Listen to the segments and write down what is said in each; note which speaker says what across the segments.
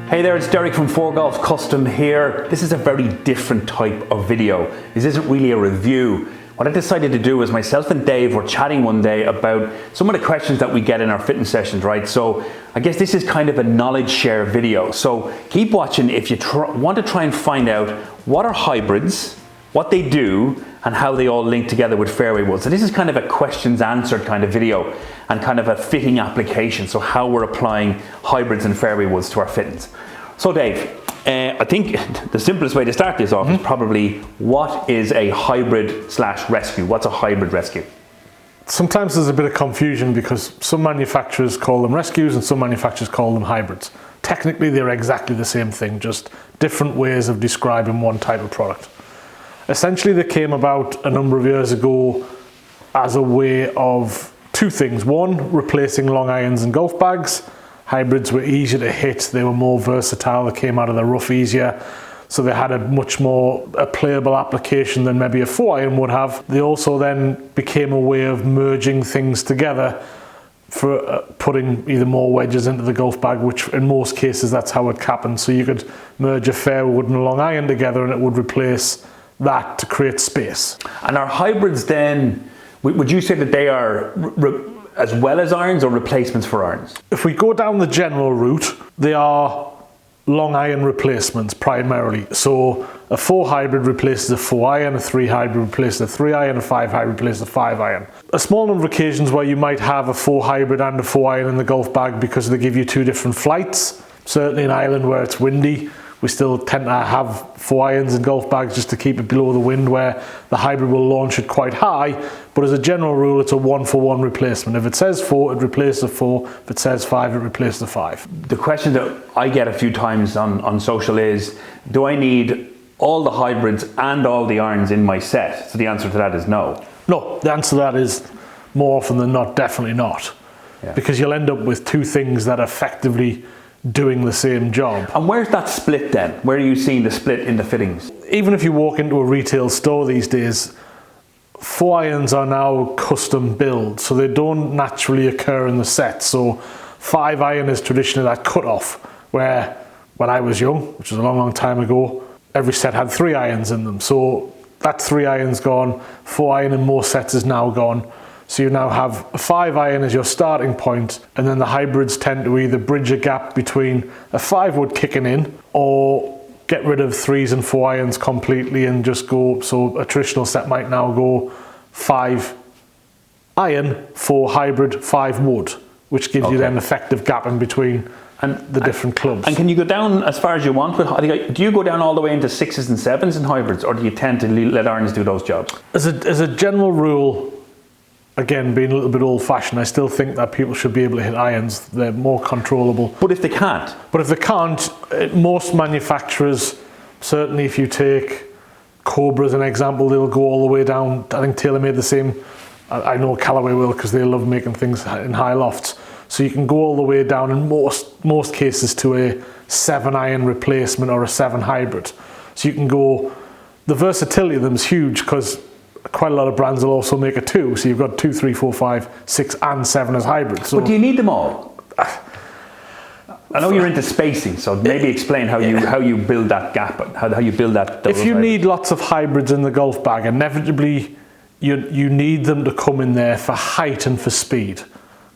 Speaker 1: Hey there, it's Derek from ForeGolf Custom here. This is a very different type of video. This isn't really a review. What I decided to do was myself and Dave were chatting one day about some of the questions that we get in our fitness sessions, right? So I guess this is kind of a knowledge share video. So keep watching if you want to try and find out what are hybrids, what they do, and how they all link together with fairway woods. So this is kind of a questions answered kind of video and kind of a fitting application. So how we're applying hybrids and fairway woods to our fittings. So Dave, I think the simplest way to start this off is probably what is a hybrid / rescue? What's a hybrid rescue?
Speaker 2: Sometimes there's a bit of confusion because some manufacturers call them rescues and some manufacturers call them hybrids. Technically they're exactly the same thing, just different ways of describing one type of product. Essentially they came about a number of years ago as a way of two things. One, replacing long irons and golf bags. Hybrids were easier to hit, they were more versatile, they came out of the rough easier, so they had a much more playable application than maybe a 4-iron would have. They also then became a way of merging things together for putting either more wedges into the golf bag, which in most cases that's how it happened. So you could merge a fairway wood and a long iron together and it would replace that to create space.
Speaker 1: And are hybrids then, would you say that they are as well as irons or replacements for irons?
Speaker 2: If we go down the general route, they are long iron replacements primarily. So a 4 hybrid replaces a 4-iron, a 3 hybrid replaces a 3-iron, a 5 hybrid replaces a 5-iron. A small number of occasions where you might have a 4 hybrid and a 4-iron in the golf bag because they give you two different flights. Certainly in Ireland where it's windy, we still tend to have 4 irons in golf bags just to keep it below the wind, where the hybrid will launch it quite high. But as a general rule, it's a 1-for-1 replacement. If it says 4, it replaces a 4. If it says 5, it replaces a 5.
Speaker 1: The question that I get a few times on social is, do I need all the hybrids and all the irons in my set? So the answer to that is no.
Speaker 2: No, the answer to that is more often than not, definitely not. Yeah. Because you'll end up with two things that effectively doing the same job.
Speaker 1: And where's that split then? Where are you seeing the split in the fittings?
Speaker 2: Even if you walk into a retail store these days, 4 irons are now custom built, so they don't naturally occur in the set. So 5 iron is traditionally that cut-off, where when I was young, which was a long time ago, every set had 3 irons in them. So that 3 iron's gone, 4 iron in most sets is now gone. So you now have a 5 iron as your starting point, and then the hybrids tend to either bridge a gap between a 5 wood kicking in or get rid of 3s and 4 irons completely and just go. So a traditional set might now go 5 iron, 4 hybrid, 5 wood, which gives you then effective gap in between and the different clubs.
Speaker 1: And can you go down as far as you want? Do you go down all the way into 6s and 7s in hybrids, or do you tend to let irons do those jobs?
Speaker 2: As a general rule, again, being a little bit old-fashioned, I still think that people should be able to hit irons. They're more controllable.
Speaker 1: But if they can't?
Speaker 2: But if they can't, most manufacturers, certainly if you take Cobra as an example, they'll go all the way down. I think TaylorMade the same. I know Callaway will, because they love making things in high lofts. So you can go all the way down in most cases to a 7-iron replacement or a 7 hybrid. So you can go, the versatility of them is huge because quite a lot of brands will also make a 2, so you've got 2, 3, 4, 5, 6 and 7 as hybrids. So,
Speaker 1: but do you need them all? I know you're into spacing, so maybe explain how you build that gap, how you build that.
Speaker 2: If you need lots of hybrids in the golf bag, inevitably you need them to come in there for height and for speed.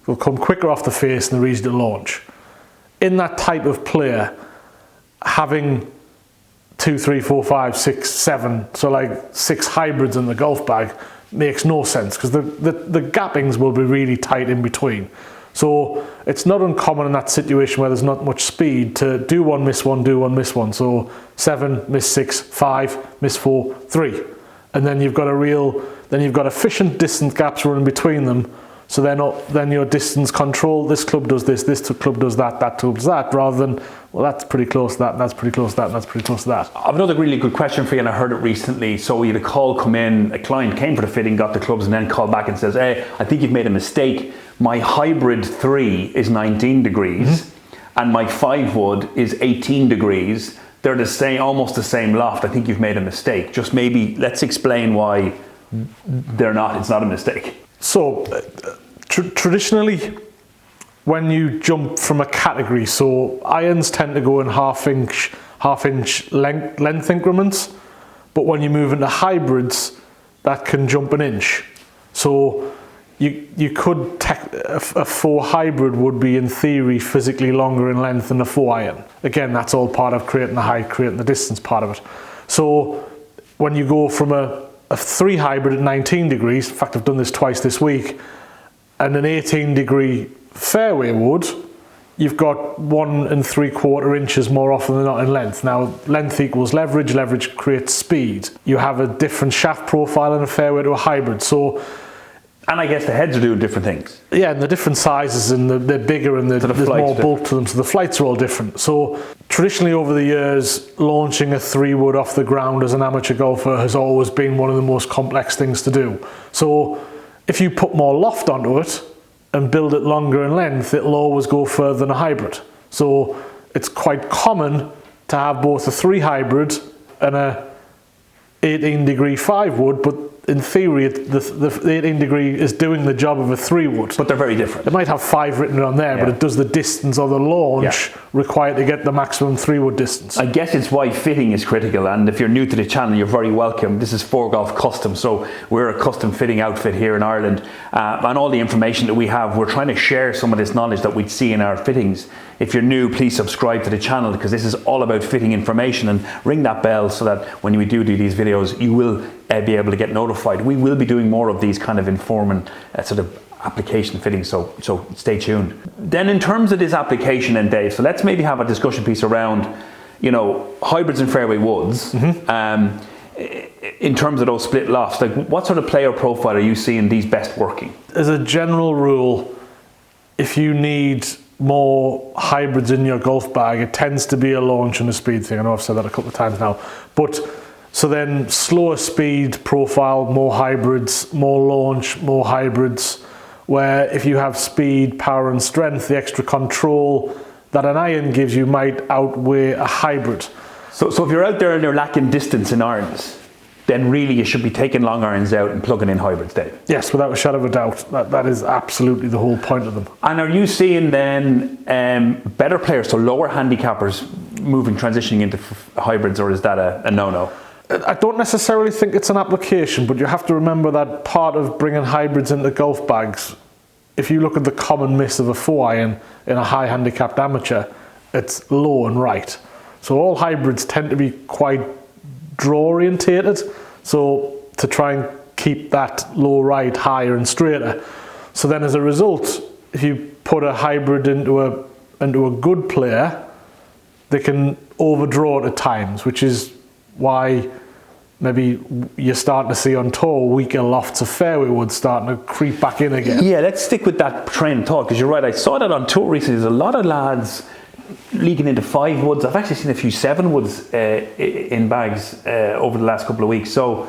Speaker 2: They'll come quicker off the face and they're easy to launch. In that type of player, having 2, 3, 4, 5, 6, 7, so like 6 hybrids in the golf bag makes no sense because the gappings will be really tight in between. So it's not uncommon in that situation where there's not much speed to do one, miss one, do one, miss one. So 7, miss 6, 5, miss 4, 3. And then you've got efficient distance gaps running between them. So then your distance control, this club does this club does that club does that, rather than, well, that's pretty close to that, and that's pretty close to that, and that's pretty close to that.
Speaker 1: I've another really good question for you, and I heard it recently. So we had a call come in, a client came for the fitting, got the clubs, and then called back and says, hey, I think you've made a mistake. My hybrid 3 is 19 degrees, and my 5 wood is 18 degrees. They're the same, almost the same loft. I think you've made a mistake. Just maybe let's explain why it's not a mistake.
Speaker 2: So traditionally, when you jump from a category, so irons tend to go in half inch length increments, but when you move into hybrids, that can jump an inch. So you could a 4 hybrid would be in theory physically longer in length than a 4 iron. Again, that's all part of creating the height, creating the distance part of it. So when you go from a 3 hybrid at 19 degrees, in fact I've done this twice this week, and an 18 degree fairway wood, you've got 1 3/4 inches more often than not in length. Now, length equals leverage, leverage creates speed. You have a different shaft profile in a fairway to a hybrid. So,
Speaker 1: and I guess the heads are doing different things.
Speaker 2: Yeah, and the different sizes, and they're bigger, and there's more bulk to them, so the flights are all different. So traditionally over the years, launching a 3 wood off the ground as an amateur golfer has always been one of the most complex things to do. So if you put more loft onto it and build it longer in length, it'll always go further than a hybrid. So it's quite common to have both a 3 hybrid and a 18 degree 5 wood, but in theory the 18 degree is doing the job of a 3 wood.
Speaker 1: But they're very different.
Speaker 2: It might have 5 written on there, but it does the distance or the launch required to get the maximum 3 wood distance.
Speaker 1: I guess it's why fitting is critical, and if you're new to the channel, you're very welcome. This is ForeGolf Custom, so we're a custom fitting outfit here in Ireland, and all the information that we have, we're trying to share some of this knowledge that we'd see in our fittings. If you're new, please subscribe to the channel, because this is all about fitting information, and ring that bell so that when we do these videos, you will be able to get notified. We will be doing more of these kind of informing sort of application fittings, so stay tuned. Then in terms of this application, and Dave, so let's maybe have a discussion piece around, you know, hybrids and fairway woods. In terms of those split lofts, like what sort of player profile are you seeing these best working?
Speaker 2: As a general rule, if you need more hybrids in your golf bag, it tends to be a launch and a speed thing. I know I've said that a couple of times now, but so then slower speed profile, more hybrids, more launch, more hybrids, where if you have speed, power and strength, the extra control that an iron gives you might outweigh a hybrid.
Speaker 1: So if you're out there and you're lacking distance in irons, then really you should be taking long irons out and plugging in hybrids, Dave.
Speaker 2: Yes, without a shadow of a doubt. That is absolutely the whole point of them.
Speaker 1: And are you seeing then better players, so lower handicappers, transitioning into hybrids, or is that a no-no?
Speaker 2: I don't necessarily think it's an application, but you have to remember that part of bringing hybrids into golf bags, if you look at the common miss of a 4 iron in a high handicapped amateur, it's low and right. So all hybrids tend to be quite draw orientated, so to try and keep that low right higher and straighter. So then as a result, if you put a hybrid into a good player, they can overdraw it at times, which is why maybe you're starting to see on tour weaker lofts of fairway wood starting to creep back in again.
Speaker 1: Yeah, let's stick with that train of thought, because you're right. I saw that on tour recently. There's a lot of lads leaking into 5 woods. I've actually seen a few 7 woods in bags over the last couple of weeks. So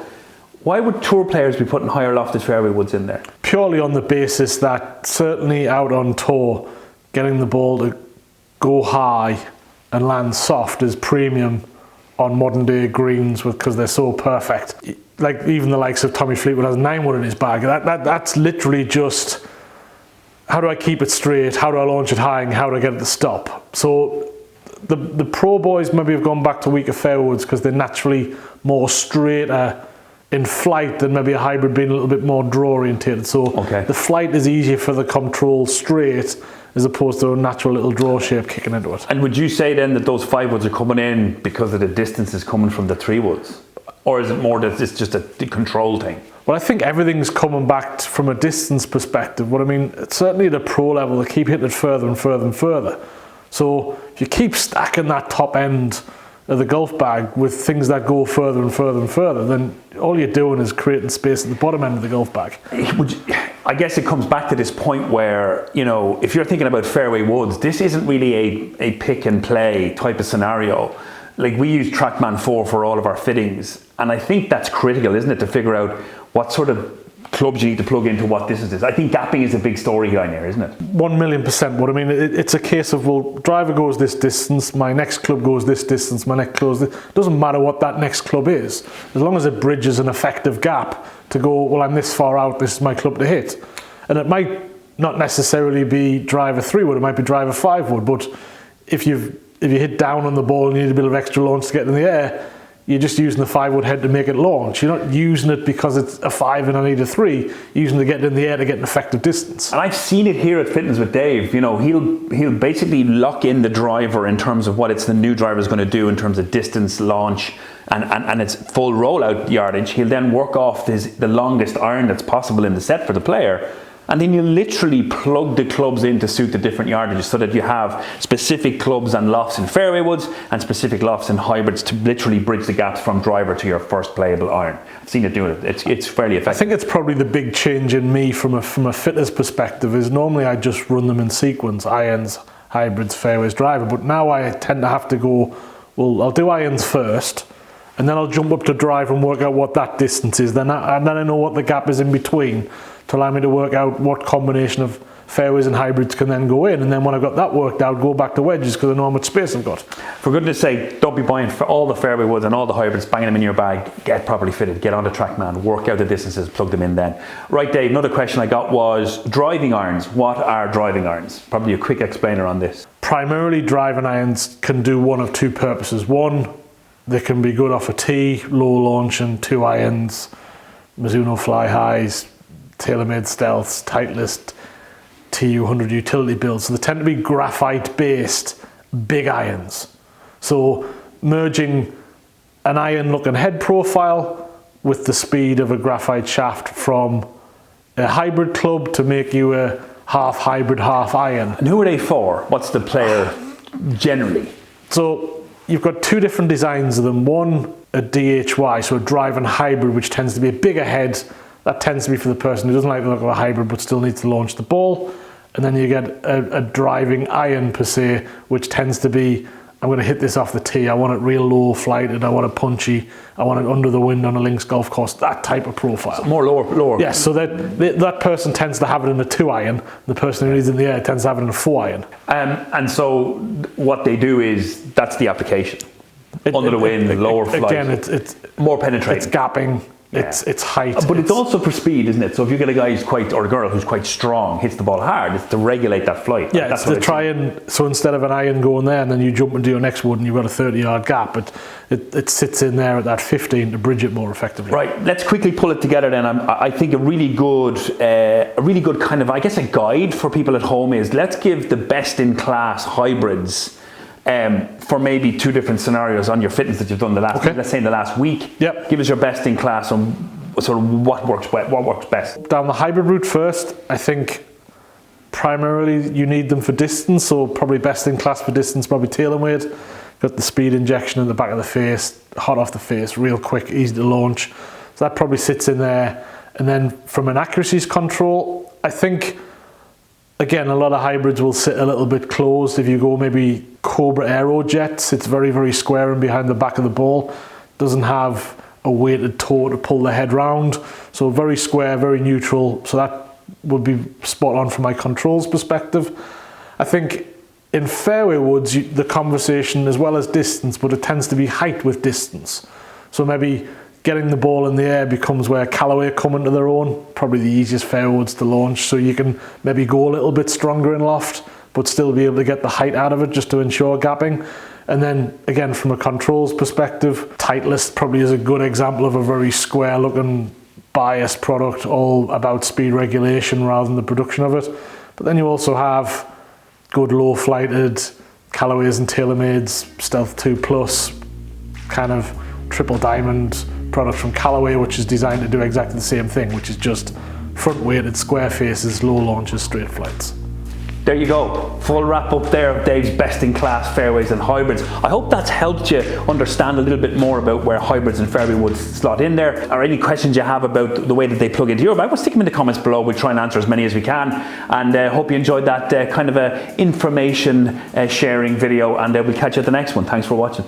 Speaker 1: why would tour players be putting higher lofted fairway woods in there?
Speaker 2: Purely on the basis that certainly out on tour, getting the ball to go high and land soft is premium on modern day greens, because they're so perfect. Like even the likes of Tommy Fleetwood has 9 wood in his bag. That's literally just, how do I keep it straight? How do I launch it high? And how do I get it to stop? So the pro boys maybe have gone back to weaker fairway woods because they're naturally more straighter in flight than maybe a hybrid being a little bit more draw orientated. So the flight is easier for the control straight, as opposed to a natural little draw shape kicking into it.
Speaker 1: And would you say then that those 5 woods are coming in because of the distance is coming from the 3 woods? Or is it more that it's just a control thing?
Speaker 2: Well, I think everything's coming back from a distance perspective. But I mean, certainly at a pro level, they keep hitting it further and further and further. So if you keep stacking that top end of the golf bag with things that go further and further and further, then all you're doing is creating space at the bottom end of the golf bag.
Speaker 1: I guess it comes back to this point where, you know, if you're thinking about fairway woods, this isn't really a pick and play type of scenario. Like, we use TrackMan 4 for all of our fittings, and I think that's critical, isn't it, to figure out what sort of clubs you need to plug into what distance is. I think gapping is a big storyline here, isn't it?
Speaker 2: 1,000,000%. But I mean, it's a case of, well, driver goes this distance, my next club goes this distance, my next club goes this. It doesn't matter what that next club is, as long as it bridges an effective gap to go, well, I'm this far out, this is my club to hit. And it might not necessarily be driver 3 wood, it might be driver 5 wood, but if you hit down on the ball and you need a bit of extra launch to get in the air, you're just using the 5 wood head to make it launch. You're not using it because it's a 5 and I need a 3. You're using it to get in the air to get an effective distance.
Speaker 1: And I've seen it here at Fitness with Dave. You know, he'll basically lock in the driver in terms of what the new driver is going to do in terms of distance, launch, and its full rollout yardage. He'll then work off the longest iron that's possible in the set for the player. And then you literally plug the clubs in to suit the different yardages so that you have specific clubs and lofts in fairway woods and specific lofts and hybrids to literally bridge the gaps from driver to your first playable iron. I've seen it doing it. It's fairly effective.
Speaker 2: I think it's probably the big change in me from a fitness perspective is normally I just run them in sequence, irons, hybrids, fairways, driver. But now I tend to have to go, well, I'll do irons first, and then I'll jump up to drive and work out what that distance is. And then I know what the gap is in between, to allow me to work out what combination of fairways and hybrids can then go in, and then when I've got that worked out, go back to wedges because I know how much space I've got.
Speaker 1: For goodness sake, don't be buying for all the fairway woods and all the hybrids, banging them in your bag. Get properly fitted, get on the TrackMan, work out the distances, plug them in then. Right, Dave, another question I got was driving irons. What are driving irons? Probably a quick explainer on this.
Speaker 2: Primarily, driving irons can do one of two purposes. One, they can be good off a tee, low launch, and 2 irons, Mizuno fly highs, TaylorMade Stealths, Titleist, TU100 utility builds. So they tend to be graphite based big irons. So merging an iron looking head profile with the speed of a graphite shaft from a hybrid club to make you a half hybrid, half iron.
Speaker 1: And who are they for? What's the player generally?
Speaker 2: So you've got 2 different designs of them. One, a DHY, so a driving hybrid, which tends to be a bigger head. That tends to be for the person who doesn't like the look of a hybrid but still needs to launch the ball. And then you get a driving iron per se, which tends to be, I'm going to hit this off the tee, I want it real low flighted, I want it punchy, I want it under the wind on a links golf course, that type of profile.
Speaker 1: So more lower.
Speaker 2: Yes, so that person tends to have it in a 2 iron, the person who needs it in the air tends to have it in a 4 iron.
Speaker 1: And so what they do is, that's the application. Under the wind, lower flight.
Speaker 2: Again, it's
Speaker 1: more penetrating.
Speaker 2: It's gapping. Yeah. It's height.
Speaker 1: But it's also for speed, isn't it? So if you get a guy or a girl who's quite strong, hits the ball hard, it's to regulate that flight.
Speaker 2: Yeah, it's to try and, so instead of an iron going there and then you jump into your next wood and you've got a 30-yard gap, it sits in there at that 15 to bridge it more effectively.
Speaker 1: Right, let's quickly pull it together then. I think a really good kind of, I guess, a guide for people at home is, let's give the best-in-class hybrids for maybe 2 different scenarios on your fitness that you've done let's say in the last week.
Speaker 2: Yep.
Speaker 1: Give us your best in class on sort of what works best.
Speaker 2: Down the hybrid route first, I think primarily you need them for distance, so probably best in class for distance, probably TaylorMade. Got the speed injection in the back of the face, hot off the face, real quick, easy to launch. So that probably sits in there. And then from an accuracies control, I think, again, a lot of hybrids will sit a little bit closed. If you go maybe Cobra Aero Jets, it's very, very square and behind the back of the ball. Doesn't have a weighted toe to pull the head round. So very square, very neutral. So that would be spot on from my controls perspective. I think in fairway woods, the conversation as well as distance, but it tends to be height with distance. So maybe getting the ball in the air becomes where Callaway come into their own, probably the easiest fairway woods to launch. So you can maybe go a little bit stronger in loft, but still be able to get the height out of it just to ensure gapping. And then again, from a controls perspective, Titleist probably is a good example of a very square looking biased product, all about speed regulation rather than the production of it. But then you also have good low flighted Callaways and TaylorMade's Stealth 2 Plus kind of triple diamond product from Callaway, which is designed to do exactly the same thing, which is just front weighted square faces, low launches, straight flights.
Speaker 1: There you go, full wrap up there of Dave's best in class fairways and hybrids. I hope that's helped you understand a little bit more about where hybrids and fairway woods slot in there, or any questions you have about the way that they plug into your bag. Well, stick them in the comments below. We'll try and answer as many as we can, and hope you enjoyed that kind of a information sharing video, and we'll catch you at the next one. Thanks for watching.